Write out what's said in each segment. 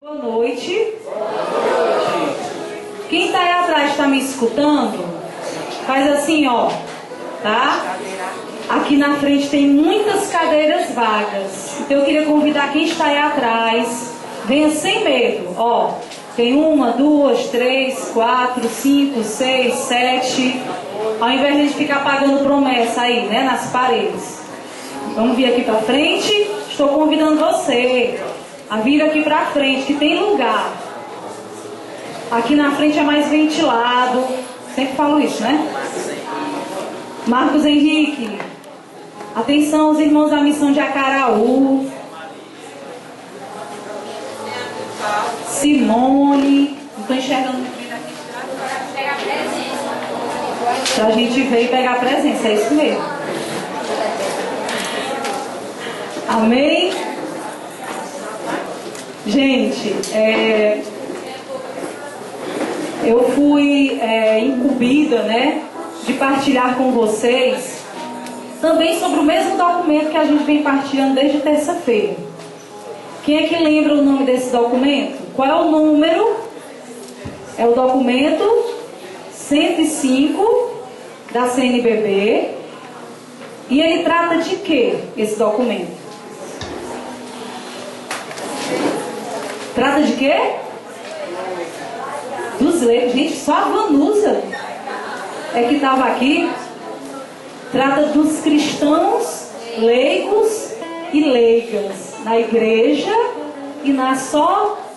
Boa noite. Quem está aí atrás está me escutando? Faz assim, ó, tá? Aqui na frente tem muitas cadeiras vagas. Então eu queria convidar quem está aí atrás, venha sem medo, ó. Tem 1, 2, 3, 4, 5, 6, 7. Ao invés de a gente ficar pagando promessa aí, né, nas paredes. Vamos vir aqui para frente. Estou convidando você a vir aqui para frente, que tem lugar. Aqui na frente é mais ventilado. Sempre falo isso, né? Marcos Henrique. Atenção, os irmãos da missão de Acaraú. Simone. Não estou enxergando muito bem daqui. Para a gente ver e pegar a presença, é isso mesmo. Amém? Gente, eu fui incumbida, né, de partilhar com vocês também sobre o mesmo documento que a gente vem partilhando desde terça-feira. Quem é que lembra o nome desse documento? Qual é o número? É o documento 105 da CNBB. E ele trata de quê, esse documento? Trata de quê? Dos leigos. Gente, só a Vanusa é que estava aqui. Trata dos cristãos leigos e leigas na igreja e na sociedade.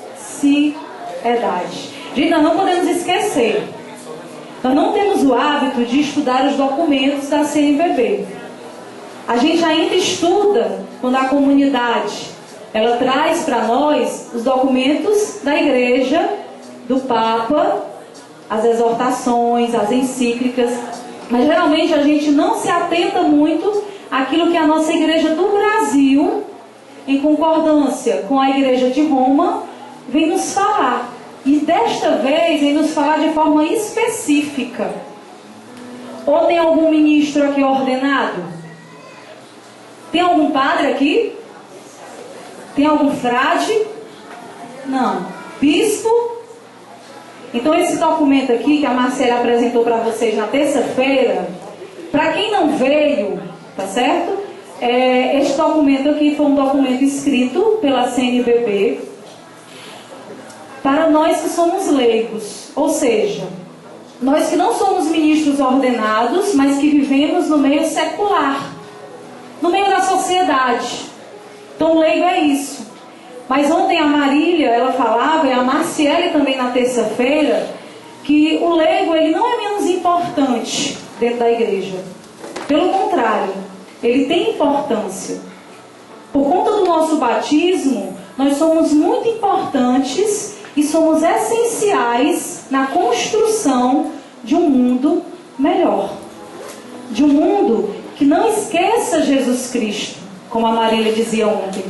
Gente, nós não podemos esquecer. Nós não temos o hábito de estudar os documentos da CNBB. A gente ainda estuda quando a comunidade ela traz para nós os documentos da igreja, do Papa, as exortações, as encíclicas, mas geralmente a gente não se atenta muito àquilo que a nossa igreja do Brasil, em concordância com a igreja de Roma, vem nos falar. E desta vez vem nos falar de forma específica. Ou tem algum ministro aqui ordenado? Tem algum padre aqui? Tem algum frade? Não. Bispo? Então esse documento aqui que a Marcela apresentou para vocês na terça-feira, para quem não veio, tá certo? Este documento aqui foi um documento escrito pela CNBB para nós que somos leigos, ou seja, nós que não somos ministros ordenados, mas que vivemos no meio secular, no meio da sociedade. Então, leigo é isso. Mas ontem a Marília, ela falava, e a Marciele também na terça-feira, que o leigo, ele não é menos importante dentro da igreja. Pelo contrário, ele tem importância. Por conta do nosso batismo, nós somos muito importantes e somos essenciais na construção de um mundo melhor. De um mundo que não esqueça Jesus Cristo. Como a Marília dizia ontem.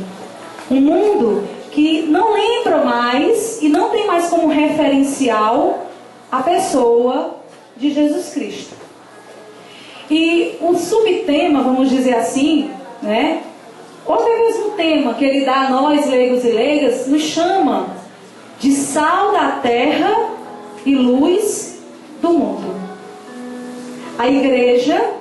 Um mundo que não lembra mais e não tem mais como referencial a pessoa de Jesus Cristo. E o subtema, vamos dizer assim, né? Ou até mesmo o tema que ele dá a nós, leigos e leigas, nos chama de sal da terra e luz do mundo. A igreja,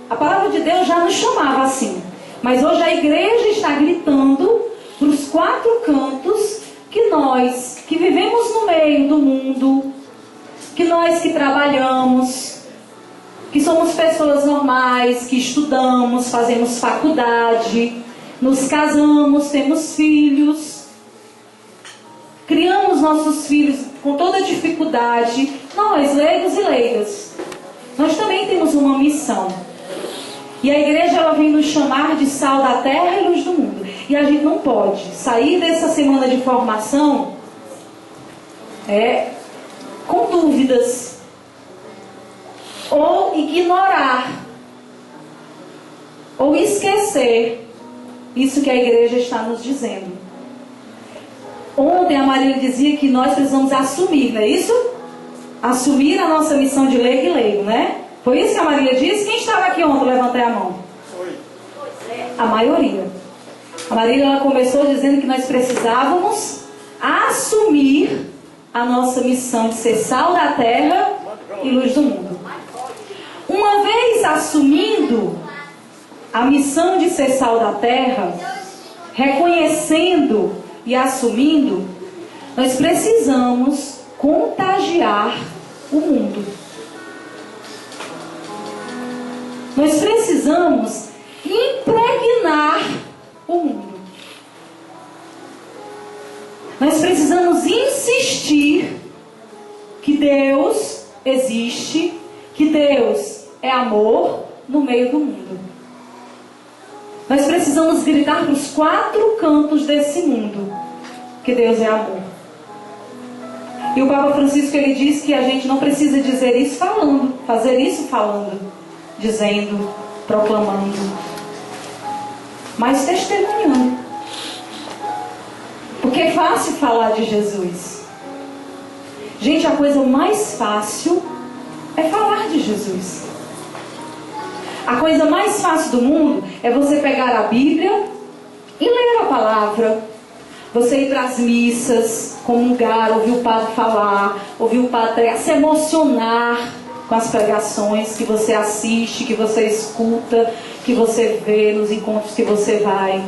a palavra de Deus já nos chamava assim. Mas hoje a igreja está gritando para os 4 cantos que nós, que vivemos no meio do mundo, que nós que trabalhamos, que somos pessoas normais, que estudamos, fazemos faculdade, nos casamos, temos filhos, criamos nossos filhos com toda dificuldade, nós, leigos e leigas, nós também temos uma missão. E a igreja ela vem nos chamar de sal da terra e luz do mundo. E a gente não pode sair dessa semana de formação com dúvidas. Ou ignorar. Ou esquecer isso que a igreja está nos dizendo. Ontem a Marília dizia que nós precisamos assumir, não é isso? Assumir a nossa missão de leigo e leigo, né? Foi isso que a Marília disse? Quem estava aqui ontem? Levantei a mão. Foi. A maioria. A Marília ela começou dizendo que nós precisávamos assumir a nossa missão de ser sal da terra e luz do mundo. Uma vez assumindo a missão de ser sal da terra, reconhecendo e assumindo, nós precisamos contagiar o mundo. Nós precisamos impregnar o mundo. Nós precisamos insistir que Deus existe, que Deus é amor no meio do mundo. Nós precisamos gritar para os 4 cantos desse mundo que Deus é amor. E o Papa Francisco, ele diz que a gente não precisa dizer isso falando, fazer isso falando, dizendo, proclamando, mas testemunhando. Porque é fácil falar de Jesus. Gente, a coisa mais fácil é falar de Jesus. A coisa mais fácil do mundo é você pegar a Bíblia e ler a palavra. Você ir para as missas, comungar, ouvir o padre falar, ouvir o padre pregar, se emocionar com as pregações que você assiste, que você escuta, que você vê nos encontros que você vai.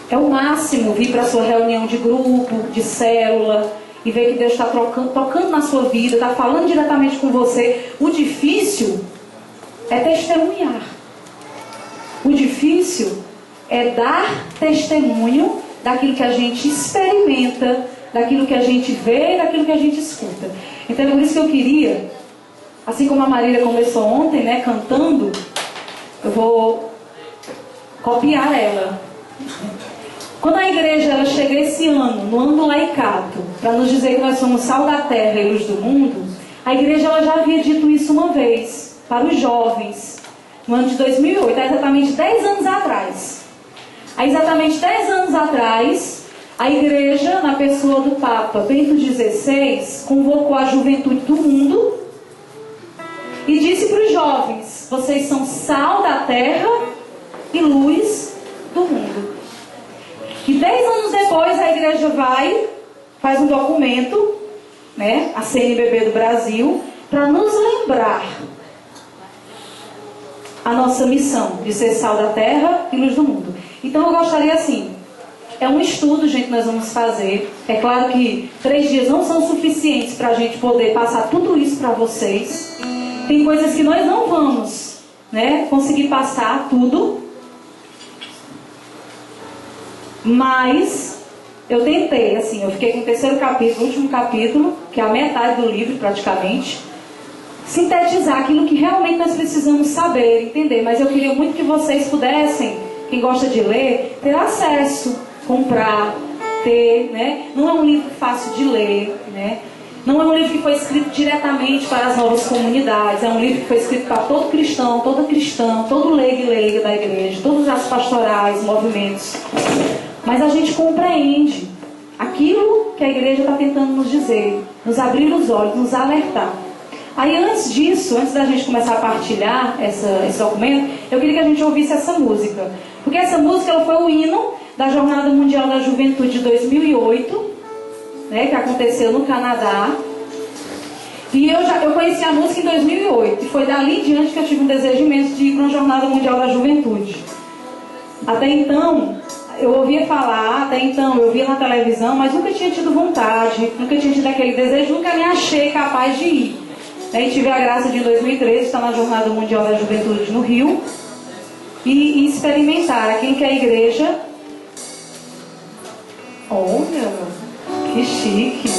É o máximo vir para a sua reunião de grupo, de célula, e ver que Deus está tocando na sua vida, está falando diretamente com você. O difícil é testemunhar. O difícil é dar testemunho daquilo que a gente experimenta, daquilo que a gente vê, daquilo que a gente escuta. Então é por isso que eu queria, assim como a Marília começou ontem, né, cantando, eu vou copiar ela. Quando a igreja ela chega esse ano, no ano do laicato, para nos dizer que nós somos sal da terra e luz do mundo, a igreja ela já havia dito isso uma vez para os jovens, no ano de 2008, há exatamente 10 anos atrás. Há exatamente 10 anos atrás, a igreja, na pessoa do Papa Bento XVI, convocou a juventude do mundo e disse para os jovens: vocês são sal da terra e luz do mundo. E 10 anos depois a igreja faz um documento, né, a CNBB do Brasil, para nos lembrar a nossa missão de ser sal da terra e luz do mundo. Então eu gostaria assim, é um estudo, gente, que nós vamos fazer. É claro que 3 dias não são suficientes para a gente poder passar tudo isso para vocês. Tem coisas que nós não vamos, né, conseguir passar tudo. Mas eu tentei, assim, eu fiquei com o 3º capítulo, o último capítulo, que é a metade do livro praticamente, sintetizar aquilo que realmente nós precisamos saber, entender. Mas eu queria muito que vocês pudessem, quem gosta de ler, ter acesso, comprar, ter, né? Não é um livro fácil de ler, né? Não é um livro que foi escrito diretamente para as novas comunidades, é um livro que foi escrito para todo cristão, toda cristã, todo leigo e leiga da igreja, todas as pastorais, movimentos. Mas a gente compreende aquilo que a igreja está tentando nos dizer, nos abrir os olhos, nos alertar. Aí antes disso, antes da gente começar a partilhar esse documento, eu queria que a gente ouvisse essa música. Porque essa música ela foi o hino da Jornada Mundial da Juventude de 2008, né, que aconteceu no Canadá. E eu conheci a música em 2008. E foi dali em diante que eu tive um desejo imenso de ir para uma Jornada Mundial da Juventude. Até então, eu ouvia falar, até então eu via na televisão, mas nunca tinha tido vontade, nunca tinha tido aquele desejo, nunca me achei capaz de ir. E tive a graça de, em 2013, estar na Jornada Mundial da Juventude no Rio e experimentar aquilo que a igreja... Olha, que chique!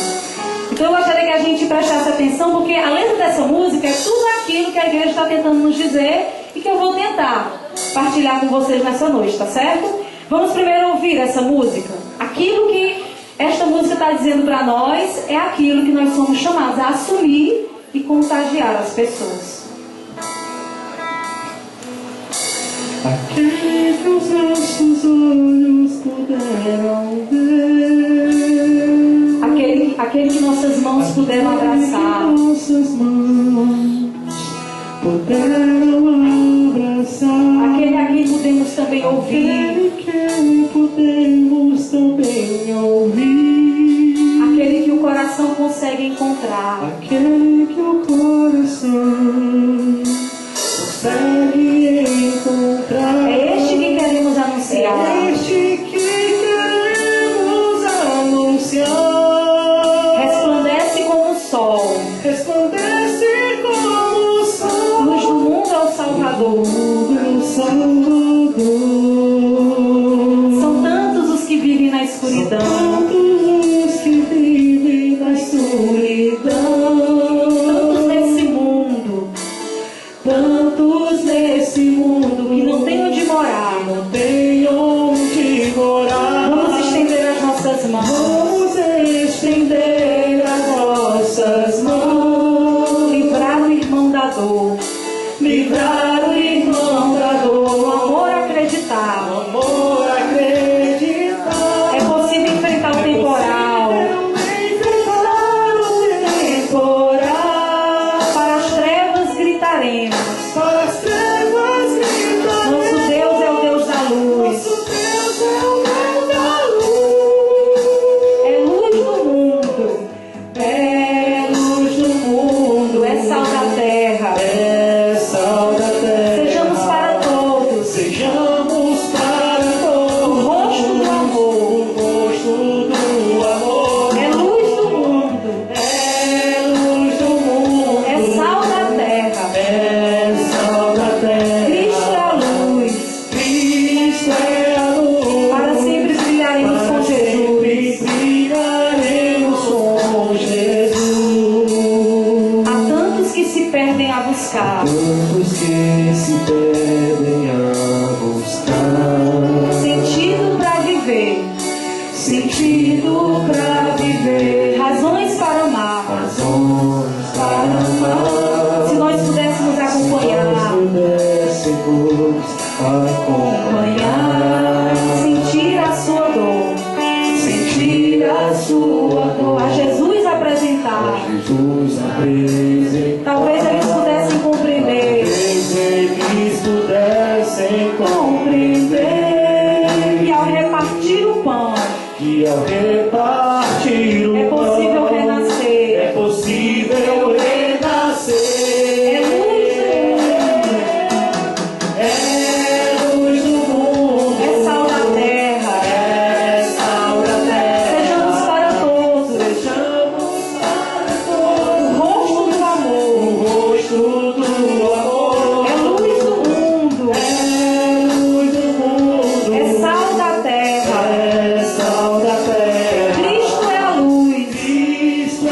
Então eu gostaria que a gente prestasse atenção, porque a letra dessa música é tudo aquilo que a igreja está tentando nos dizer e que eu vou tentar partilhar com vocês nessa noite, tá certo? Vamos primeiro ouvir essa música. Aquilo que esta música está dizendo para nós é aquilo que nós somos chamados a assumir e contagiar as pessoas. Aquele que os nossos olhos puderam ver, aquele que nossas mãos puderam abraçar, nossas mãos puderam abraçar, aquele a quem podemos também ouvir, aquele que podemos também ouvir. anunciar. Aquele que o coração consegue encontrar. É este que queremos anunciar. É este que queremos anunciar. Resplandece como o sol. Resplandece como o sol. Luz do mundo é o Salvador. Meu Salvador. São tantos os que vivem na escuridão. Tantos os que vivem na escuridão. Tantos nesse mundo. Tantos nesse mundo Que não tem onde morar. não tem onde morar. Vamos estender as nossas mãos. Vamos estender as nossas mãos. Livrar o irmão da dor. Livrar o irmão da O dor. amor acreditar. O amor acreditar. É possível enfrentar o temporal. Enfrentar o temporal. Para as trevas gritaremos. Para as trevas gritaremos. Nosso Deus é o Deus da luz. Nosso Deus é o Deus da luz. É luz do mundo. É luz do mundo. É sal da terra. É sal da terra. Sejamos para todos Sejamos para todos o rosto do amor. o rosto do amor. É luz do mundo. É luz do mundo. É sal da terra. É sal da terra. Cristo é a luz. Cristo é a luz. Para sempre brilharemos com Jesus. Brilharemos com Jesus. Há tantos que se perdem a buscar. Tantos que se perdem a buscar Sentido para viver. sentido pra viver, Razões para amar. razões para amar. Se nós pudéssemos acompanhar. Pudéssemos acompanhar, Sentir a sua dor. sentir a sua dor, A Jesus apresentar. Jesus apresentar. Talvez eles pudessem compreender. Talvez eles pudessem compreender E ao repartir o pão, que ao repartir o é possível pão, renascer. é possível renascer. É luz do mundo. É luz do mundo. É sal da terra. É sal da terra. Sejamos para todos Sejamos para o todos rosto do o amor. rosto do amor. É luz do mundo. É luz do mundo. É sal da terra. É sal da terra. Cristo é a luz. Cristo é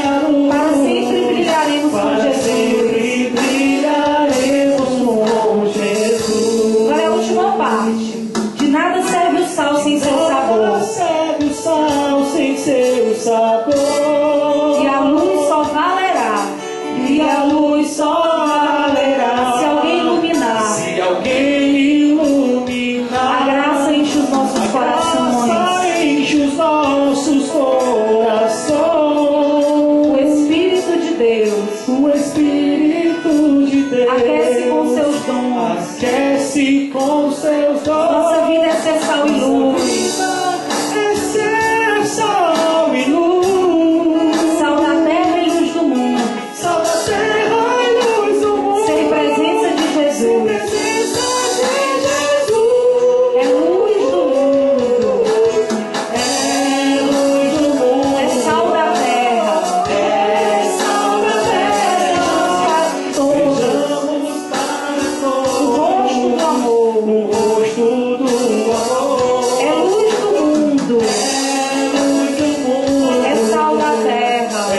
a luz. Para sempre brilharemos com Para Jesus. sempre brilharemos com Jesus. Agora é a última parte. De nada serve o sal sem seu Nada sabor. serve o sal sem seu sabor. E a luz só valerá E a luz só valerá se alguém iluminar. se alguém iluminar. A graça enche os nossos A corações. graça enche os nossos corações. O Espírito de Deus O Espírito de Deus aquece com seus dons. aquece com seus dons. Nossa vida é ser sal e luz. É ser sal e luz. Sal da terra e luz do mundo. Sal da terra e luz do mundo. Ser presença de Jesus. Presença de Jesus. É luz do mundo. É luz do mundo. É sal da terra. É sal da terra. Todos. Sejamos para todos O rosto do amor. o rosto do amor. É luz do mundo. É luz do mundo. É sal da terra. É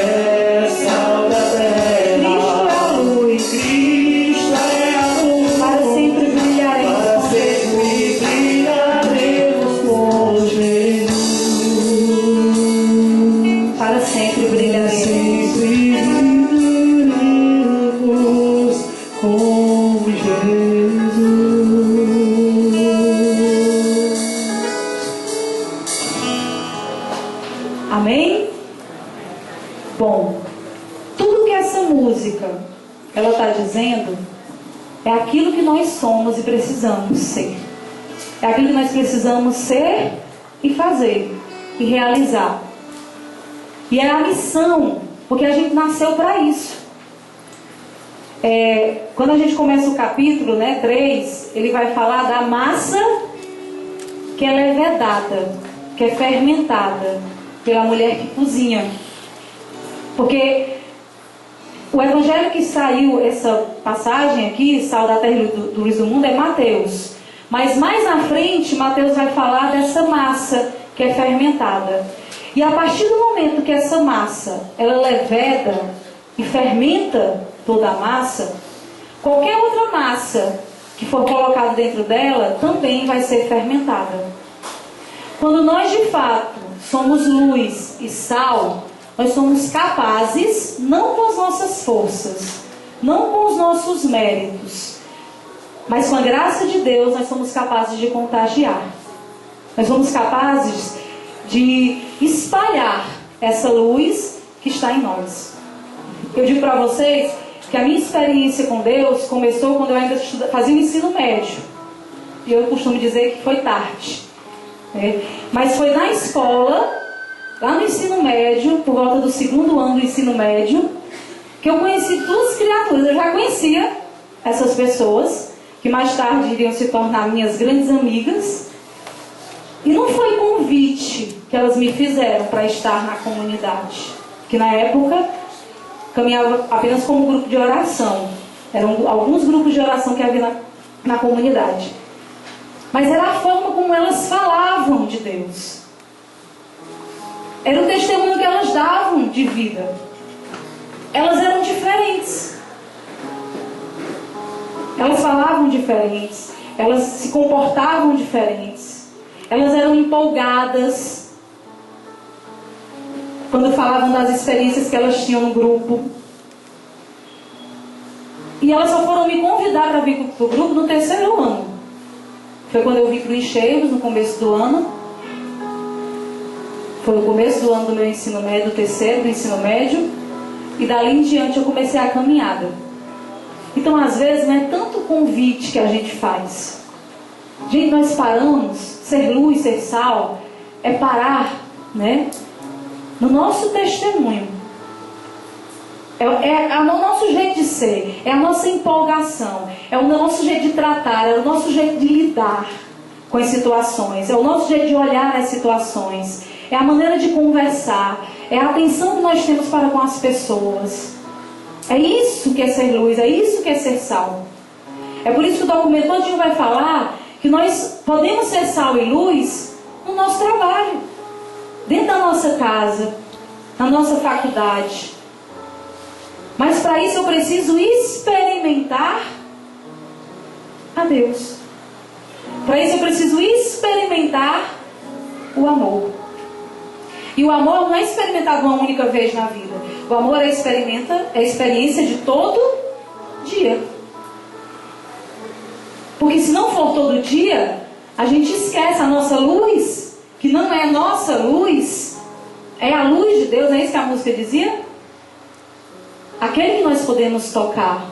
sal da terra. Cristo é a luz. Cristo é a luz. Para sempre brilharemos Para com Jesus. sempre brilharemos com Jesus. Para sempre brilharemos. Sempre brilharemos com Jesus. Amém? Bom, tudo que essa música ela está dizendo é aquilo que nós somos e precisamos ser. É aquilo que nós precisamos ser e fazer e realizar. E é a missão Porque a gente nasceu para isso. Quando a gente começa o capítulo, 3, ele vai falar da massa que é levedada, que é fermentada pela mulher que cozinha. Porque o evangelho que saiu, essa passagem aqui, Sal da Terra e Luz do Mundo, é Mateus. Mas mais na frente, Mateus vai falar dessa massa que é fermentada. E a partir do momento que essa massa, ela leveda e fermenta toda a massa, qualquer outra massa que for colocada dentro dela, também vai ser fermentada. Quando nós, de fato, somos luz e sal, nós somos capazes, não com as nossas forças, não com os nossos méritos, mas com a graça de Deus, nós somos capazes de contagiar. Nós somos capazes de espalhar essa luz que está em nós. Eu digo para vocês que a minha experiência com Deus começou quando eu ainda fazia o ensino médio. E eu costumo dizer que foi tarde. Mas foi na escola, lá no ensino médio, por volta do 2º ano do ensino médio, que eu conheci 2 criaturas. Eu já conhecia essas pessoas, que mais tarde iriam se tornar minhas grandes amigas. E não foi convite que elas me fizeram para estar na comunidade. Que na época caminhava apenas como grupo de oração. Eram alguns grupos de oração que havia na comunidade. Mas era a forma como elas falavam de Deus. Era o testemunho que elas davam de vida. Elas eram diferentes. Elas falavam diferentes. Elas se comportavam diferentes. Elas eram empolgadas quando falavam das experiências que elas tinham no grupo. E elas só foram me convidar para vir para o grupo no 3º ano. Foi quando eu vim para o Encheiros, no começo do ano. Foi o começo do ano do meu ensino médio, do 3º do ensino médio. E dali em diante eu comecei a caminhada. Então, às vezes, não é tanto convite que a gente faz. Gente, nós paramos, ser luz, ser sal, é parar, no nosso testemunho. É o nosso jeito de ser, é a nossa empolgação, é o nosso jeito de tratar, é o nosso jeito de lidar com as situações, é o nosso jeito de olhar as situações, é a maneira de conversar, é a atenção que nós temos para com as pessoas. É isso que é ser luz, é isso que é ser sal. É por isso que o documento todinho vai falar que nós podemos ser sal e luz no nosso trabalho, dentro da nossa casa, na nossa faculdade. Mas para isso eu preciso experimentar a Deus. Para isso eu preciso experimentar o amor. E o amor não é experimentado uma única vez na vida. O amor é a experiência de todo dia. Porque se não for todo dia, a gente esquece a nossa luz, que não é a nossa luz, é a luz de Deus, não é isso que a música dizia? Aquele que nós podemos tocar,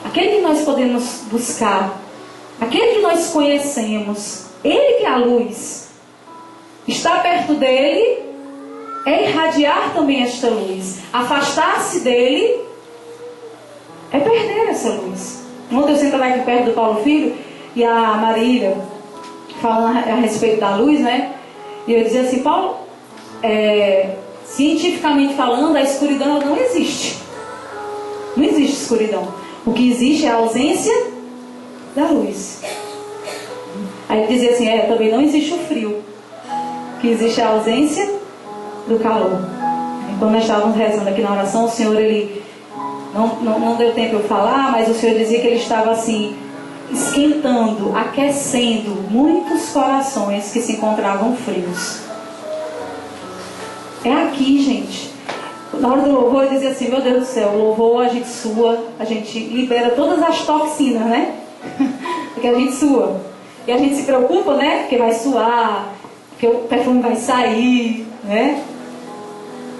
aquele que nós podemos buscar, aquele que nós conhecemos, Ele que é a luz. Estar perto dele é irradiar também esta luz. Afastar-se dele é perder essa luz. Ontem eu sentava aqui perto do Paulo Filho e a Marília falando a respeito da luz, E eu dizia assim, Paulo, cientificamente falando, a escuridão não existe. Não existe escuridão. O que existe é a ausência da luz. Aí ele dizia assim, também não existe o frio. O que existe é a ausência do calor. E quando nós estávamos rezando aqui na oração, o Senhor, ele não deu tempo eu falar, mas o Senhor dizia que ele estava assim, esquentando, aquecendo muitos corações que se encontravam frios. É aqui, gente. Na hora do louvor eu dizia assim, meu Deus do céu, o louvor a gente sua, a gente libera todas as toxinas, Porque a gente sua. E a gente se preocupa, Porque vai suar, porque o perfume vai sair,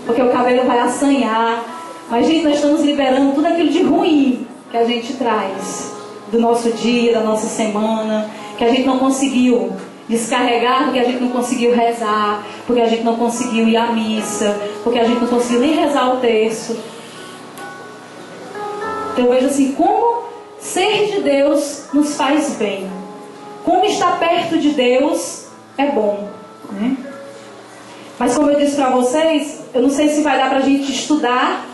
Porque o cabelo vai assanhar. Mas, gente, nós estamos liberando tudo aquilo de ruim que a gente traz do nosso dia, da nossa semana, que a gente não conseguiu descarregar porque a gente não conseguiu rezar, porque a gente não conseguiu ir à missa, porque a gente não conseguiu nem rezar o terço. Então eu vejo assim, como ser de Deus nos faz bem. Como estar perto de Deus é bom, né? Mas como eu disse para vocês, eu não sei se vai dar para a gente estudar,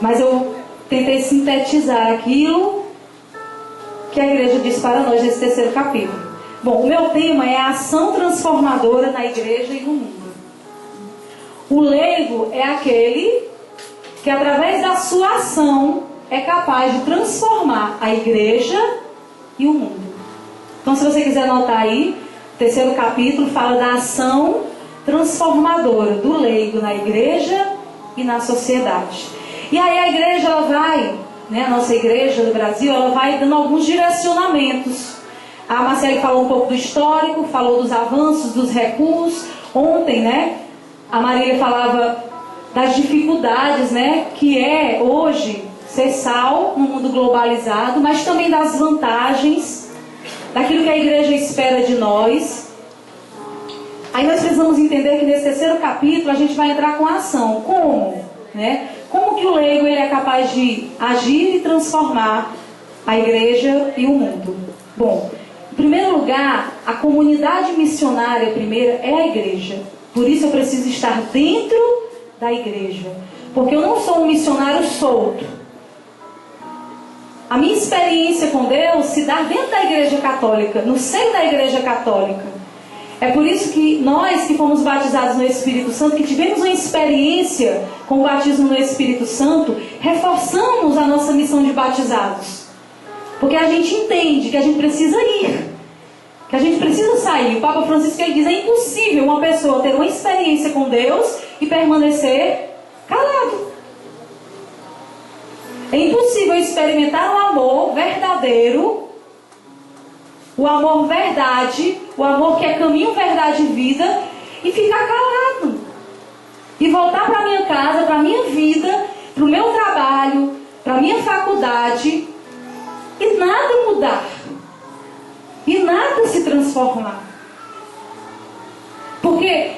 mas eu tentei sintetizar aquilo que a igreja diz para nós nesse terceiro capítulo. Bom, o meu tema é a ação transformadora na igreja e no mundo. O leigo é aquele que através da sua ação é capaz de transformar a igreja e o mundo. Então, se você quiser anotar aí, o terceiro capítulo fala da ação transformadora do leigo na igreja e na sociedade. E aí a igreja, ela vai, né, a nossa igreja do Brasil, ela vai dando alguns direcionamentos. A Marcele falou um pouco do histórico, falou dos avanços, dos recuos. Ontem, né, a Marília falava das dificuldades, né, que é hoje ser sal no mundo globalizado, mas também das vantagens, daquilo que a igreja espera de nós. Aí nós precisamos entender que nesse terceiro capítulo a gente vai entrar com a ação. Como? Né? Como que o leigo ele é capaz de agir e transformar a igreja e o mundo? Bom, em primeiro lugar, a comunidade missionária primeira é a igreja. Por isso eu preciso estar dentro da igreja. Porque eu não sou um missionário solto. A minha experiência com Deus se dá dentro da igreja católica, no seio da igreja católica. É por isso que nós que fomos batizados no Espírito Santo, que tivemos uma experiência com o batismo no Espírito Santo, reforçamos a nossa missão de batizados. Porque a gente entende que a gente precisa ir, que a gente precisa sair. O Papa Francisco ele diz, é impossível uma pessoa ter uma experiência com Deus e permanecer calado. É impossível experimentar o amor verdadeiro, o amor verdade, o amor que é caminho, verdade e vida, e ficar calado. E voltar para a minha casa, para a minha vida, para o meu trabalho, para a minha faculdade, e nada mudar. E nada se transformar. Porque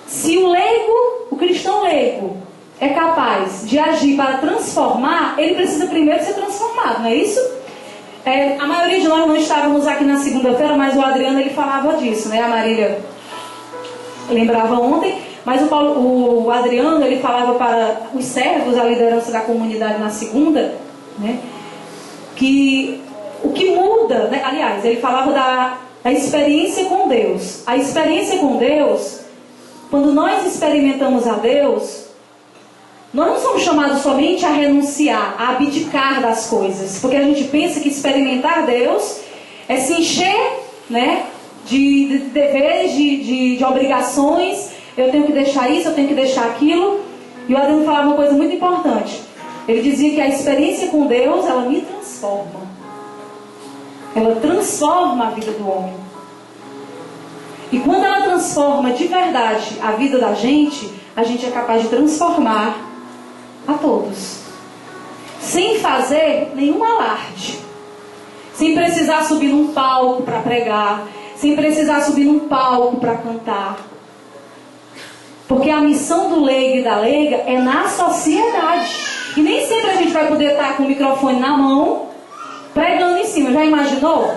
se o leigo, o cristão leigo, é capaz de agir para transformar, ele precisa primeiro ser transformado, não é isso? A maioria de nós não estávamos aqui na segunda-feira, mas o Adriano ele falava disso, né? A Marília lembrava ontem, mas o Adriano ele falava para os servos, a liderança da comunidade na segunda, né? Que o que muda, né? Aliás, ele falava da experiência com Deus. A experiência com Deus, quando nós experimentamos a Deus, nós não somos chamados somente a renunciar, a abdicar das coisas. Porque a gente pensa que experimentar Deus é se encher, né, de deveres, de obrigações. Eu tenho que deixar isso, eu tenho que deixar aquilo. E o Adão falava uma coisa muito importante. Ele dizia que a experiência com Deus, ela me transforma. Ela transforma a vida do homem. E quando ela transforma de verdade a vida da gente, a gente é capaz de transformar a todos, sem fazer nenhum alarde, sem precisar subir num palco para pregar, sem precisar subir num palco para cantar, porque a missão do leigo e da leiga é na sociedade, e nem sempre a gente vai poder estar com o microfone na mão, pregando em cima. Já imaginou?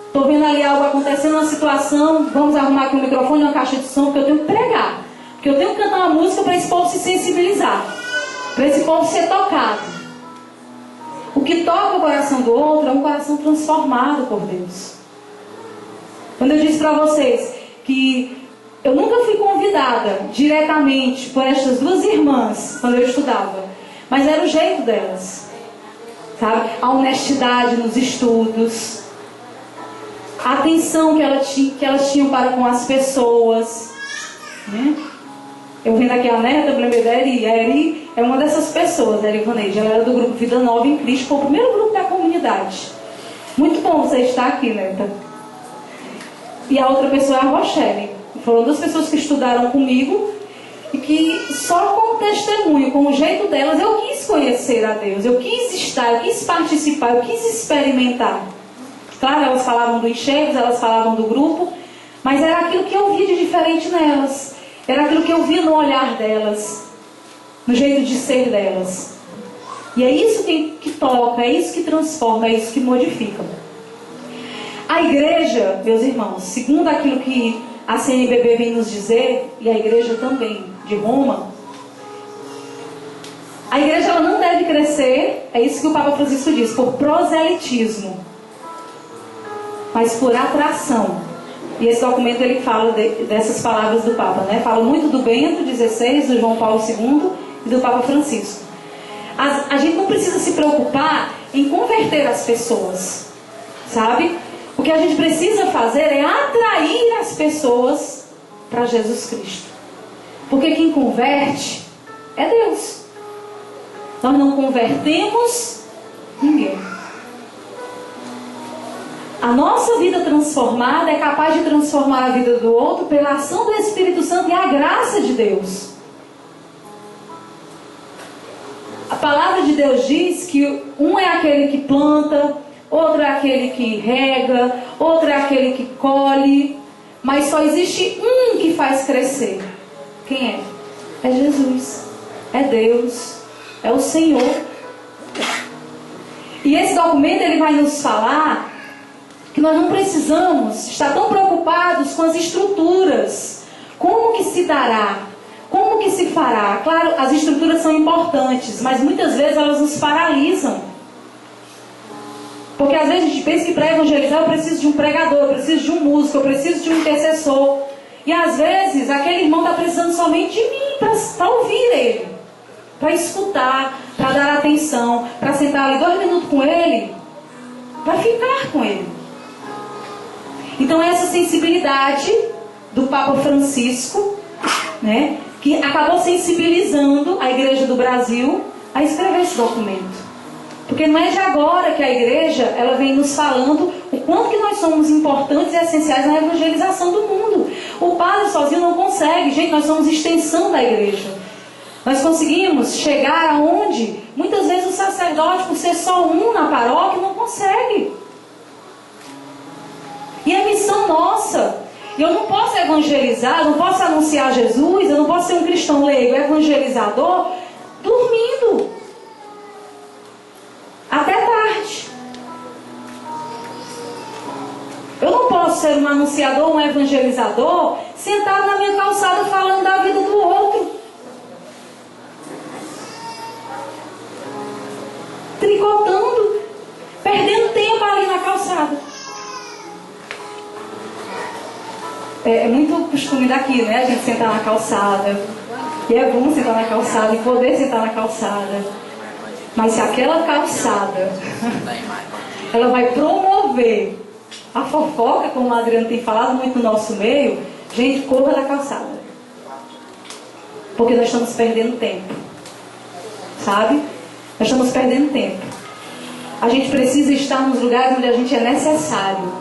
Estou vendo ali algo acontecendo, uma situação, vamos arrumar aqui um microfone, uma caixa de som, porque eu tenho que pregar, porque eu tenho que cantar uma música para esse povo se sensibilizar, para esse povo ser tocado. O que toca o coração do outro é um coração transformado por Deus. Quando eu disse para vocês que eu nunca fui convidada diretamente por estas duas irmãs quando eu estudava, mas era o jeito delas, sabe? A honestidade nos estudos, a atenção que elas tinham para com as pessoas, né? Eu vendo aqui a neta, eu lembrei da Eri é uma dessas pessoas, a Eri Vaneide. Ela era do grupo Vida Nova em Cristo, foi o primeiro grupo da comunidade. Muito bom você estar aqui, neta. E a outra pessoa é a Rochelle. Foram duas pessoas que estudaram comigo e que só com o testemunho, com o jeito delas, eu quis conhecer a Deus, eu quis estar, eu quis participar, eu quis experimentar. Claro, elas falavam do enxergos, elas falavam do grupo, mas era aquilo que eu via de diferente nelas. Era aquilo que eu via no olhar delas, no jeito de ser delas. E é isso que toca, é isso que transforma, é isso que modifica. A igreja, meus irmãos, segundo aquilo que a CNBB vem nos dizer, e a igreja também de Roma, a igreja ela não deve crescer, é isso que o Papa Francisco diz, por proselitismo, mas por atração. E esse documento ele fala dessas palavras do Papa, né? Fala muito do Bento XVI, do João Paulo II e do Papa Francisco. A gente não precisa se preocupar em converter as pessoas, sabe? O que a gente precisa fazer é atrair as pessoas para Jesus Cristo. Porque quem converte é Deus. Nós não convertemos ninguém. A nossa vida transformada é capaz de transformar a vida do outro pela ação do Espírito Santo e a graça de Deus. A palavra de Deus diz que um é aquele que planta, outro é aquele que rega, outro é aquele que colhe, mas só existe um que faz crescer. Quem é? É Jesus, é Deus, é o Senhor. E esse documento ele vai nos falar que nós não precisamos estar tão preocupados com as estruturas. Como que se dará? Como que se fará? Claro, as estruturas são importantes, mas muitas vezes elas nos paralisam. Porque às vezes a gente pensa que para evangelizar eu preciso de um pregador, eu preciso de um músico, eu preciso de um intercessor. E às vezes aquele irmão está precisando somente de mim, para ouvir ele, para escutar, para dar atenção, para sentar ali 2 minutos com ele, para ficar com ele. Então essa sensibilidade do Papa Francisco, né, que acabou sensibilizando a Igreja do Brasil a escrever esse documento. Porque não é de agora que a igreja ela vem nos falando o quanto que nós somos importantes e essenciais na evangelização do mundo. O padre sozinho não consegue. Gente, nós somos extensão da igreja. Nós conseguimos chegar aonde muitas vezes o sacerdote, por ser só um na paróquia, não consegue. E é missão nossa. Eu não posso evangelizar, eu não posso anunciar Jesus, eu não posso ser um cristão leigo, evangelizador, dormindo. Até tarde. Eu não posso ser um anunciador, um evangelizador, sentado na minha calçada falando da vida do outro. Tricotando, perdendo tempo ali na calçada. É muito costume daqui, né? A gente sentar na calçada. E é bom sentar na calçada e poder sentar na calçada. Mas se aquela calçada ela vai promover a fofoca, como a Adriana tem falado muito no nosso meio, gente, corra da calçada. Porque nós estamos perdendo tempo. Sabe? Nós estamos perdendo tempo. A gente precisa estar nos lugares onde a gente é necessário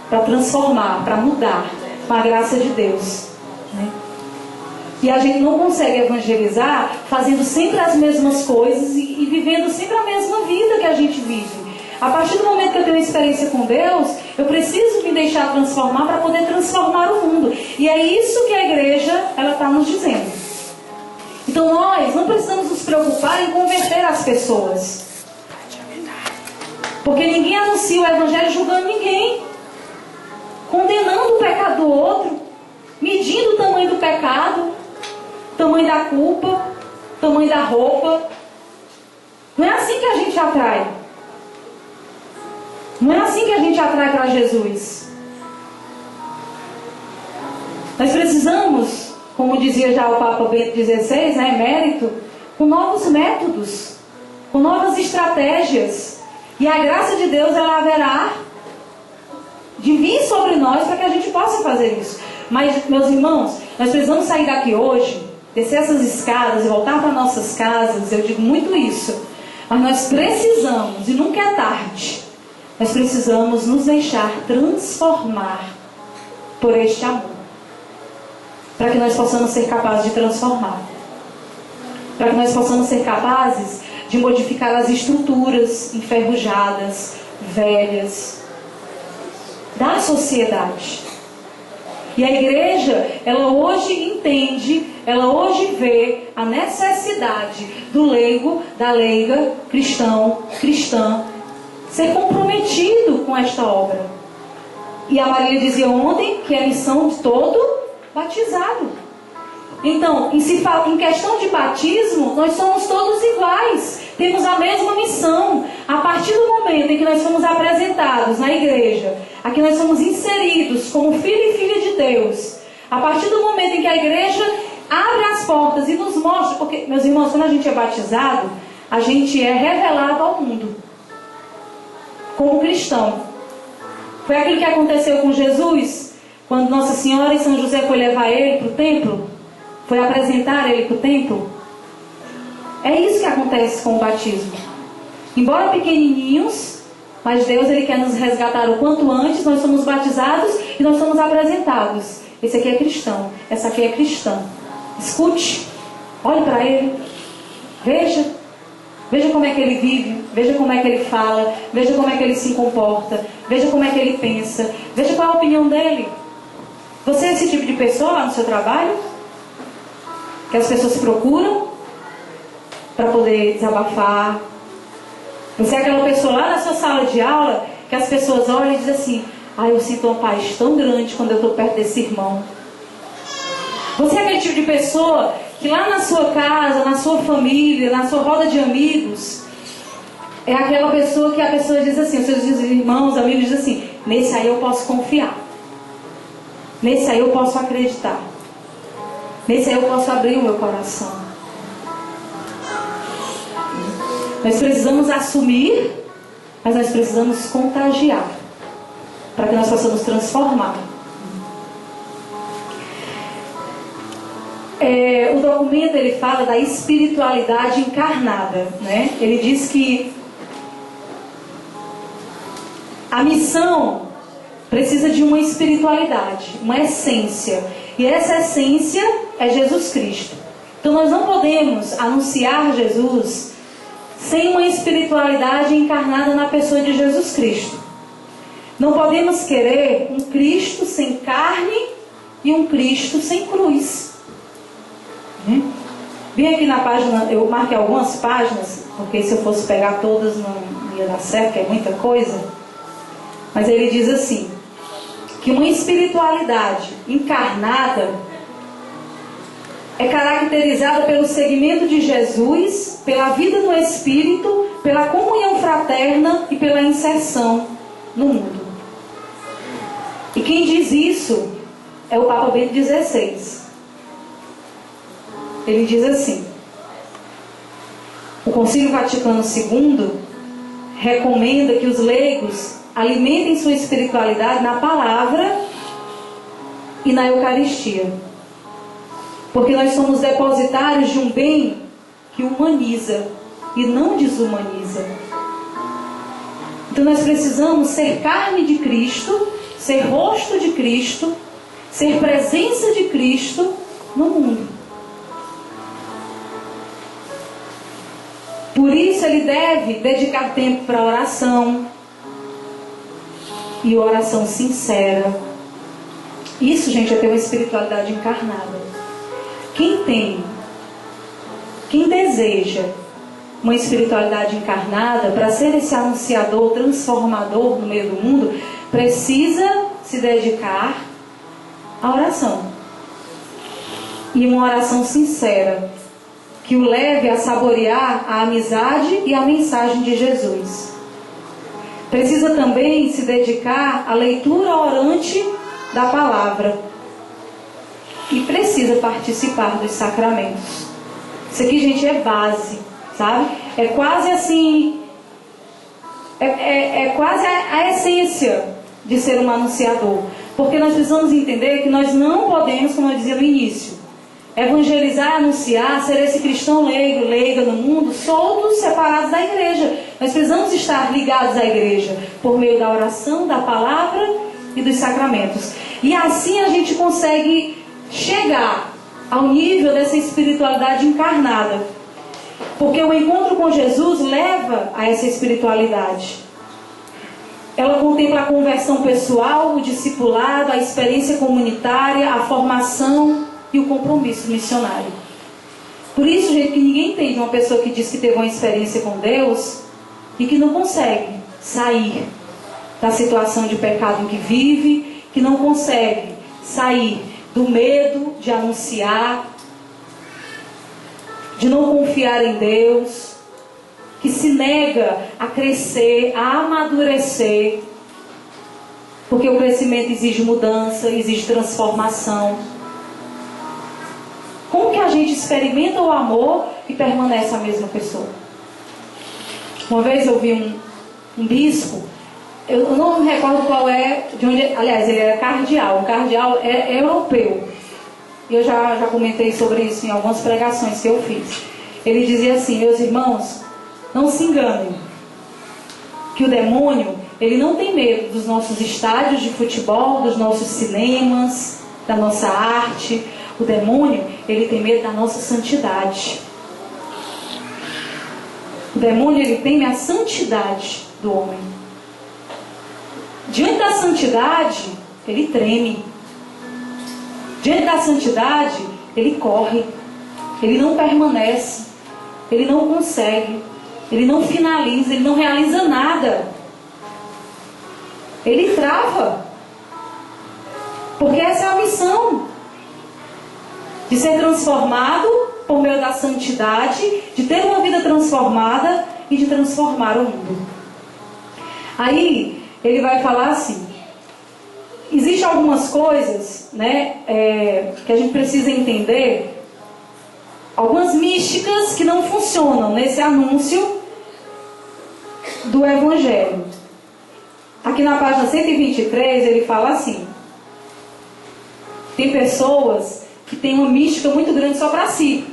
para transformar, para mudar, com a graça de Deus, né? E a gente não consegue evangelizar fazendo sempre as mesmas coisas e vivendo sempre a mesma vida que a gente vive. A partir do momento que eu tenho experiência com Deus, eu preciso me deixar transformar para poder transformar o mundo. E é isso que a igreja está nos dizendo. Então nós não precisamos nos preocupar em converter as pessoas. Porque ninguém anuncia o evangelho julgando ninguém. Condenando o pecado do outro. Medindo o tamanho do pecado. Tamanho da culpa, tamanho da roupa. Não é assim que a gente atrai. Não é assim que a gente atrai para Jesus. Nós precisamos, como dizia já o Papa Bento XVI, né, emérito, com novos métodos, com novas estratégias. E a graça de Deus ela haverá de vir sobre nós para que a gente possa fazer isso. Mas, meus irmãos, nós precisamos sair daqui hoje, descer essas escadas e voltar para nossas casas. Eu digo muito isso. Mas nós precisamos, e nunca é tarde, nós precisamos nos deixar transformar por este amor. Para que nós possamos ser capazes de transformar. Para que nós possamos ser capazes de modificar as estruturas enferrujadas, velhas. da sociedade. E a igreja, ela hoje entende, ela hoje vê a necessidade do leigo, da leiga, cristão, cristã, ser comprometido com esta obra. E a Marília dizia ontem que é a missão de todo batizado. Então, em questão de batismo, nós somos todos iguais, temos a mesma missão. A partir do momento em que nós somos apresentados na igreja, aqui nós somos inseridos como filho e filha de Deus, a partir do momento em que a igreja abre as portas e nos mostra, porque, meus irmãos, quando a gente é batizado, a gente é revelado ao mundo como cristão. Foi aquilo que aconteceu com Jesus, quando Nossa Senhora e São José foi levar ele para o templo, foi apresentar ele para o templo. É isso que acontece com o batismo. Embora pequenininhos, mas Deus, Ele quer nos resgatar o quanto antes. Nós somos batizados e nós somos apresentados. Esse aqui é cristão, essa aqui é cristã. Escute, olhe para ele, veja como é que ele vive, veja como é que ele fala, veja como é que ele se comporta, veja como é que ele pensa, veja qual é a opinião dele. Você é esse tipo de pessoa lá no seu trabalho? Que as pessoas se procuram para poder desabafar. Você é aquela pessoa lá na sua sala de aula que as pessoas olham e dizem assim: eu sinto uma paz tão grande quando eu estou perto desse irmão. Você é aquele tipo de pessoa que lá na sua casa, na sua família, na sua roda de amigos, é aquela pessoa que a pessoa diz assim, os seus irmãos, amigos dizem assim: nesse aí eu posso confiar, nesse aí eu posso acreditar, nesse aí eu posso abrir o meu coração. Nós precisamos assumir, mas nós precisamos contagiar, para que nós possamos transformar. O documento, ele fala da espiritualidade encarnada, né? Ele diz que a missão precisa de uma espiritualidade, uma essência. E essa essência é Jesus Cristo. Então nós não podemos anunciar Jesus sem uma espiritualidade encarnada na pessoa de Jesus Cristo. Não podemos querer um Cristo sem carne e um Cristo sem cruz. Vim aqui na página, eu marquei algumas páginas, porque se eu fosse pegar todas não ia dar certo, que é muita coisa. Mas ele diz assim, que uma espiritualidade encarnada é caracterizada pelo seguimento de Jesus, pela vida no Espírito, pela comunhão fraterna e pela inserção no mundo. E quem diz isso é o Papa Bento XVI. Ele diz assim: o Concílio Vaticano II recomenda que os leigos alimentem sua espiritualidade na palavra e na Eucaristia, porque nós somos depositários de um bem que humaniza e não desumaniza. Então nós precisamos ser carne de Cristo, ser rosto de Cristo, ser presença de Cristo no mundo. Por isso ele deve dedicar tempo para oração, e oração sincera. Isso, gente, é ter uma espiritualidade encarnada. Quem deseja uma espiritualidade encarnada, para ser esse anunciador, transformador no meio do mundo, precisa se dedicar à oração. E uma oração sincera, que o leve a saborear a amizade e a mensagem de Jesus. Precisa também se dedicar à leitura orante da palavra. E precisa participar dos sacramentos. Isso aqui, gente, é base, sabe? É quase assim, é quase a essência de ser um anunciador. Porque nós precisamos entender que nós não podemos, como eu dizia no início, evangelizar, anunciar, ser esse cristão leigo, leiga no mundo, soltos, separados da igreja. Nós precisamos estar ligados à igreja por meio da oração, da palavra e dos sacramentos. E assim a gente consegue chegar ao nível dessa espiritualidade encarnada. Porque o encontro com Jesus leva a essa espiritualidade. Ela contempla a conversão pessoal, o discipulado, a experiência comunitária, a formação e o compromisso missionário. Por isso, gente, que ninguém entende uma pessoa que diz que teve uma experiência com Deus e que não consegue sair da situação de pecado em que vive, que não consegue sair do medo de anunciar, de não confiar em Deus, que se nega a crescer, a amadurecer, porque o crescimento exige mudança, exige transformação. Como que a gente experimenta o amor e permanece a mesma pessoa? Uma vez eu vi um bispo, eu não me recordo qual é, de onde, aliás, ele era cardeal. O cardeal é europeu. Eu já comentei sobre isso em algumas pregações que eu fiz. Ele dizia assim: meus irmãos, não se enganem, que o demônio, ele não tem medo dos nossos estádios de futebol, dos nossos cinemas, da nossa arte. O demônio, ele tem medo da nossa santidade. O demônio, ele teme a santidade do homem. Diante da santidade, ele treme. Diante da santidade, ele corre. Ele não permanece. Ele não consegue. Ele não finaliza. Ele não realiza nada. Ele trava. Porque essa é a missão. De ser transformado por meio da santidade, de ter uma vida transformada e de transformar o mundo. Aí, ele vai falar assim: existem algumas coisas, né, que a gente precisa entender, algumas místicas que não funcionam nesse anúncio do Evangelho. Aqui na página 123, ele fala assim: tem pessoas que têm uma mística muito grande só para si.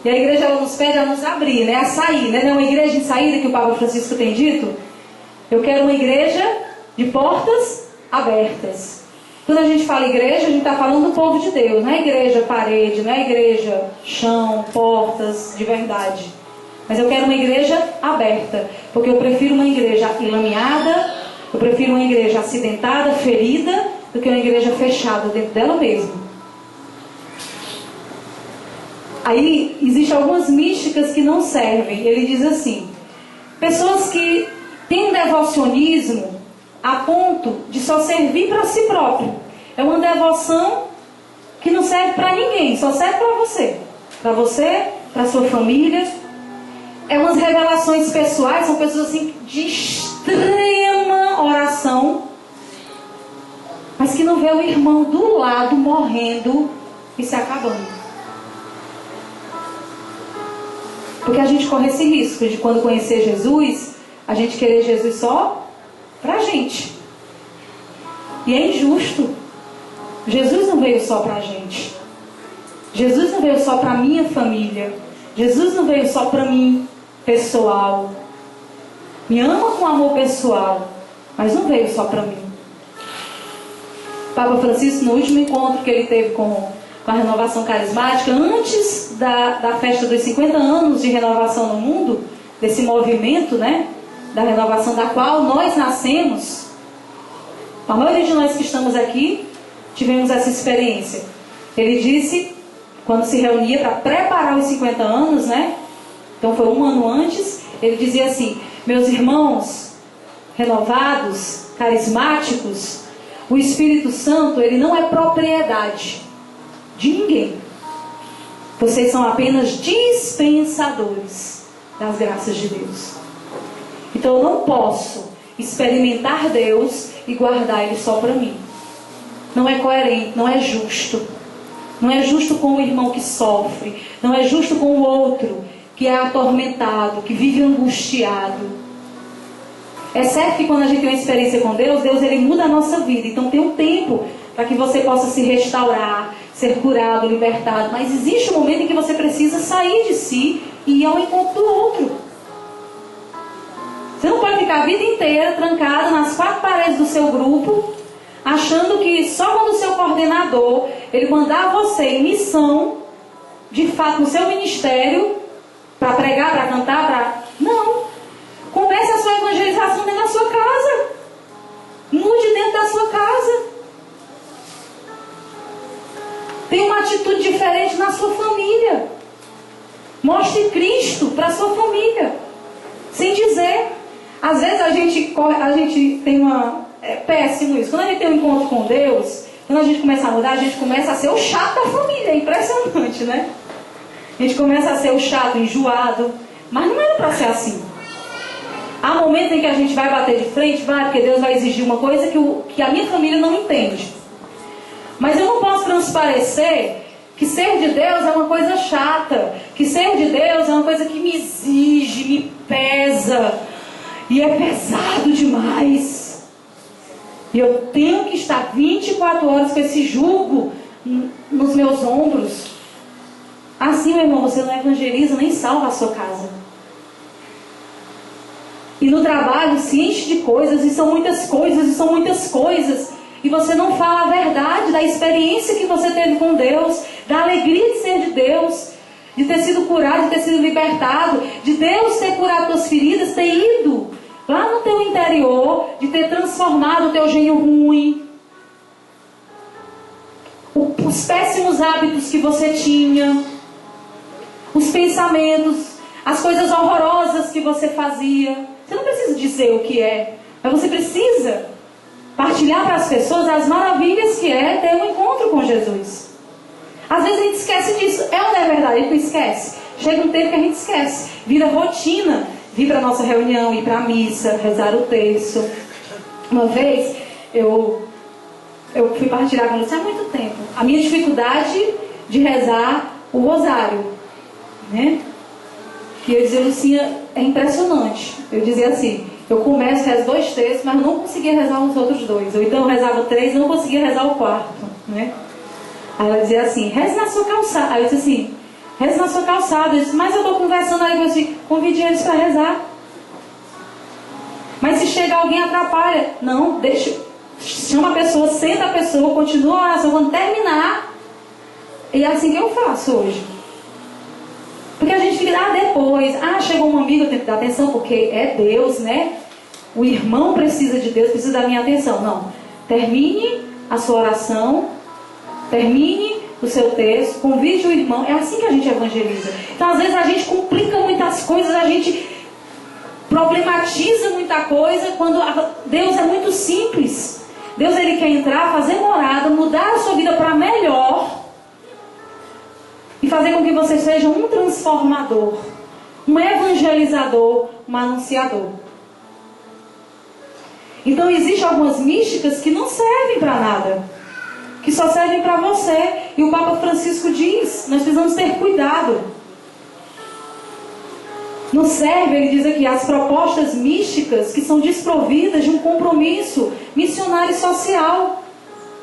E a igreja, ela nos pede a nos abrir, né, a sair, né? Não é uma igreja em saída que o Papa Francisco tem dito? Eu quero uma igreja de portas abertas. Quando a gente fala igreja, a gente está falando do povo de Deus. Não é igreja parede, não é igreja chão, portas, de verdade. Mas eu quero uma igreja aberta, porque eu prefiro uma igreja enlameada, eu prefiro uma igreja acidentada, ferida, do que uma igreja fechada dentro dela mesma. Aí, existem algumas místicas que não servem. Ele diz assim: pessoas que têm um devocionismo a ponto de só servir para si próprio. É uma devoção que não serve para ninguém, só serve para você. Para você, para sua família. É umas revelações pessoais, são pessoas assim de extrema oração, mas que não vê o irmão do lado morrendo e se acabando. Porque a gente corre esse risco de, quando conhecer Jesus, a gente querer Jesus só pra gente. E é injusto. Jesus não veio só pra gente. Jesus não veio só pra minha família. Jesus não veio só pra mim, pessoal. Me ama com amor pessoal, mas não veio só pra mim. O Papa Francisco, no último encontro que ele teve com a renovação carismática, antes da festa dos 50 anos de renovação no mundo, desse movimento, né, da renovação da qual nós nascemos, a maioria de nós que estamos aqui tivemos essa experiência. Ele disse, quando se reunia para preparar os 50 anos, né, então foi um ano antes, ele dizia assim: meus irmãos renovados, carismáticos, o Espírito Santo, ele não é propriedade de ninguém. Vocês são apenas dispensadores das graças de Deus. Então eu não posso experimentar Deus e guardar Ele só para mim. Não é coerente, não é justo. Não é justo com o irmão que sofre. Não é justo com o outro que é atormentado, que vive angustiado. É certo que quando a gente tem uma experiência com Deus, Deus, ele muda a nossa vida. Então tem um tempo para que você possa se restaurar, ser curado, libertado. Mas existe um momento em que você precisa sair de si e ir ao encontro do outro. Você não pode ficar a vida inteira trancado nas quatro paredes do seu grupo, achando que só quando o seu coordenador, ele mandar você em missão, de fato, no seu ministério, para pregar, para cantar, para... Não. Comece a sua evangelização dentro da sua casa. atitude diferente na sua família. Mostre Cristo para a sua família. Sem dizer. Às vezes a gente tem uma... É péssimo isso. Quando a gente tem um encontro com Deus, quando a gente começa a mudar, a gente começa a ser o chato da família. É impressionante, né? A gente começa a ser o chato, enjoado. Mas não era para ser assim. Há momentos em que a gente vai bater de frente, vai, porque Deus vai exigir uma coisa que a minha família não entende. Mas eu não posso transparecer que ser de Deus é uma coisa chata. Que ser de Deus é uma coisa que me exige, me pesa. E é pesado demais. E eu tenho que estar 24 horas com esse jugo nos meus ombros. Assim, meu irmão, você não evangeliza nem salva a sua casa. E no trabalho se enche de coisas, e são muitas coisas, e são muitas coisas. E você não fala a verdade da experiência que você teve com Deus, da alegria de ser de Deus, de ter sido curado, de ter sido libertado, de Deus ter curado tuas feridas, ter ido lá no teu interior, de ter transformado o teu gênio ruim, os péssimos hábitos que você tinha, os pensamentos, as coisas horrorosas que você fazia. Você não precisa dizer o que é, mas você precisa partilhar para as pessoas as maravilhas que é ter um encontro com Jesus. Às vezes a gente esquece disso. É ou não é verdade? A gente não esquece. Chega um tempo que a gente esquece. Vira rotina. Vir para a nossa reunião, ir para a missa, rezar o terço. Uma vez, eu fui partilhar com você há muito tempo. A minha dificuldade de rezar o rosário. Né? Que eu dizia, Lucinha, é impressionante. Eu dizia assim, eu começo, rezo 2 terços, mas não conseguia rezar os outros 2. Ou então eu rezava 3 e não conseguia rezar o 4. Né? Aí ela dizia assim, reze na sua calçada. Aí eu disse assim, reze na sua calçada. Eu disse, mas eu estou conversando aí, eu disse, convide eles para rezar. Mas se chega alguém, atrapalha. Não, deixa, chama a pessoa, senta a pessoa, continua a oração. Quando terminar, e é assim que eu faço hoje. Porque a gente fica, depois, chegou um amigo, eu tenho que dar atenção, porque é Deus, né? O irmão precisa de Deus, precisa da minha atenção. Não, termine a sua oração, termine o seu texto, convide o irmão. É assim que a gente evangeliza. Então, às vezes, a gente complica muitas coisas, a gente problematiza muita coisa, quando Deus é muito simples. Deus, Ele quer entrar, fazer morada, mudar a sua vida para melhor e fazer com que você seja um transformador, um evangelizador, um anunciador. Então, existem algumas místicas que não servem para nada, que só servem para você. E o Papa Francisco diz, nós precisamos ter cuidado. Não serve, ele diz aqui, as propostas místicas que são desprovidas de um compromisso missionário e social.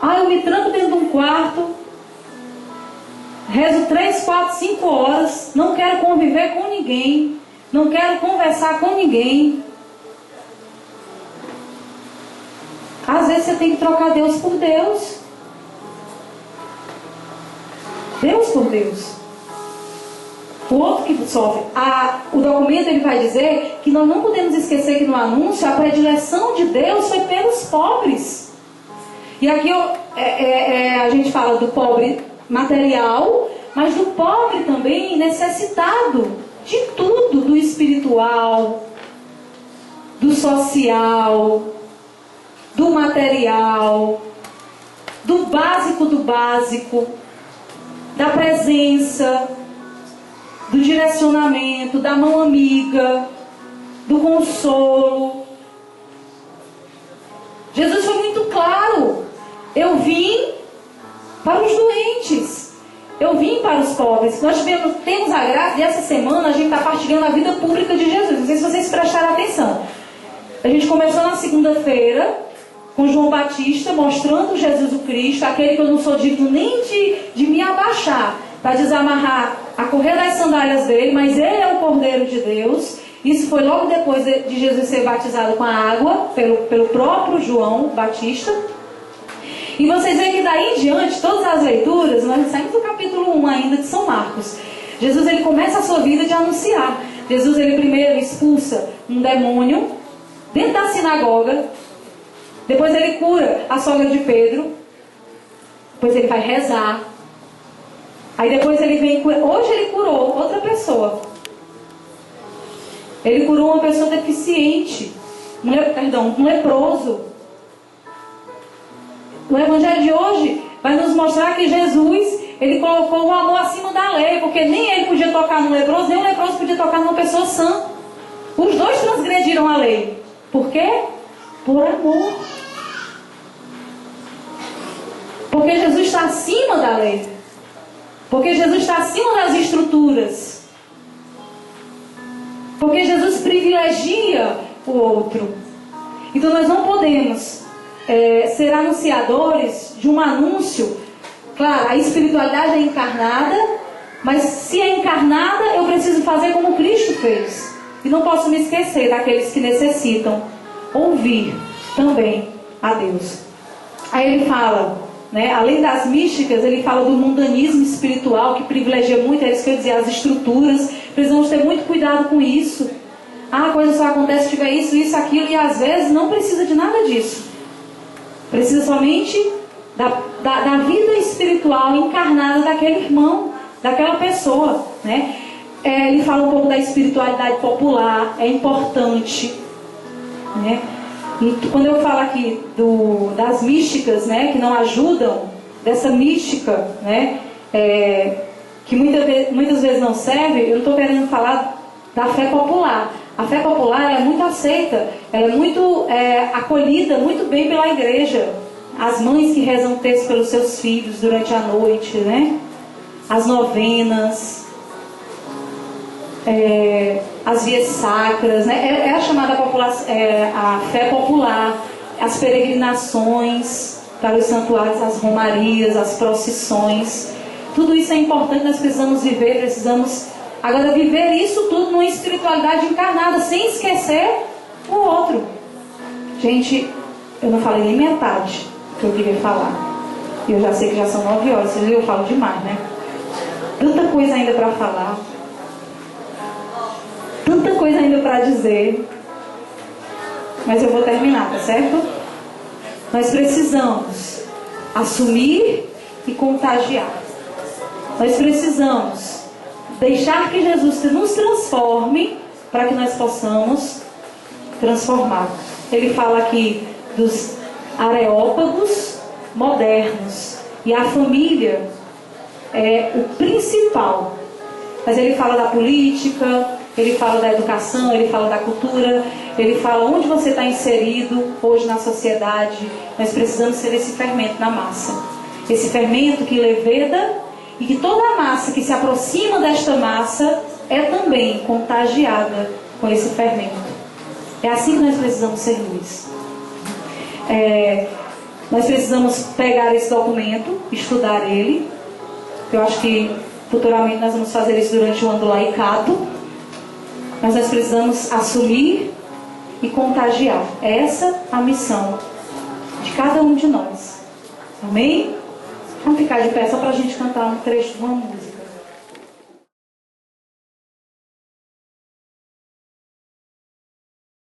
Eu me tranco dentro de um quarto, rezo 3, 4, 5 horas, não quero conviver com ninguém, não quero conversar com ninguém. Às vezes você tem que trocar Deus por Deus. Deus por Deus. O outro que sofre. O documento ele vai dizer que nós não podemos esquecer que no anúncio a predileção de Deus foi pelos pobres. E aqui a gente fala do pobre material, mas do pobre também necessitado de tudo, do espiritual, do social, do material, do básico, da presença, do direcionamento, da mão amiga, do consolo. Jesus foi muito claro. Eu vim para os doentes. Eu vim para os pobres. Nós temos a graça de essa semana a gente está partilhando a vida pública de Jesus. Não sei se vocês prestaram atenção. A gente começou na segunda-feira com João Batista mostrando Jesus o Cristo, aquele que eu não sou digno nem de me abaixar para desamarrar a correia das sandálias dele, mas ele é o Cordeiro de Deus. Isso foi logo depois de Jesus ser batizado com a água pelo próprio João Batista. E vocês veem que daí em diante, todas as leituras, nós saímos do capítulo 1 ainda de São Marcos. Jesus, ele começa a sua vida de anunciar. Jesus, ele primeiro expulsa um demônio dentro da sinagoga. Depois ele cura a sogra de Pedro. Depois ele vai rezar. Aí depois ele vem, hoje ele curou outra pessoa. Ele curou uma pessoa deficiente, um leproso. O evangelho de hoje vai nos mostrar que Jesus, ele colocou o amor acima da lei, porque nem ele podia tocar no leproso, nem o leproso podia tocar numa pessoa sã. Os dois transgrediram a lei. Por quê? Por amor. Porque Jesus está acima da lei. Porque Jesus está acima das estruturas. Porque Jesus privilegia o outro. Então nós não podemos ser anunciadores de um anúncio. Claro, a espiritualidade é encarnada, mas se é encarnada, eu preciso fazer como Cristo fez. E não posso me esquecer daqueles que necessitam ouvir também a Deus. Aí ele fala, né, além das místicas, ele fala do mundanismo espiritual, que privilegia muito, é isso que eu dizia, as estruturas. Precisamos ter muito cuidado com isso. A coisa só acontece se tiver isso, isso, aquilo, e às vezes não precisa de nada disso. Precisa somente da vida espiritual encarnada daquele irmão, daquela pessoa, né? Ele fala um pouco da espiritualidade popular, é importante, né? E quando eu falo aqui das místicas, né, que não ajudam, dessa mística, né, que muitas vezes não serve, eu não estou querendo falar da fé popular. A fé popular ela é muito aceita, ela é muito acolhida muito bem pela igreja. As mães que rezam texto pelos seus filhos durante a noite, né? As novenas, as vias sacras, né? É a chamada a fé popular, as peregrinações para os santuários, as romarias, as procissões. Tudo isso é importante, nós precisamos viver, agora viver isso tudo numa espiritualidade encarnada, sem esquecer o outro. Gente, eu não falei nem metade do que eu queria falar. Eu já sei que já são 9 horas, vocês viram, eu falo demais, né? Tanta coisa ainda para falar. Tanta coisa ainda para dizer. Mas eu vou terminar, tá certo? Nós precisamos assumir e contagiar. Nós precisamos deixar que Jesus nos transforme para que nós possamos transformar. Ele fala aqui dos areópagos modernos. E a família é o principal. Mas ele fala da política, ele fala da educação, ele fala da cultura, ele fala onde você está inserido hoje na sociedade. Nós precisamos ser esse fermento na massa. Esse fermento que leveda e que toda a massa que se aproxima desta massa é também contagiada com esse fermento. É assim que nós precisamos ser luz. Nós precisamos pegar esse documento, estudar ele. Eu acho que futuramente nós vamos fazer isso durante o ano do laicato. Mas nós precisamos assumir e contagiar. É essa a missão de cada um de nós. Amém? Vamos ficar de pé só para a gente cantar um trecho de uma música.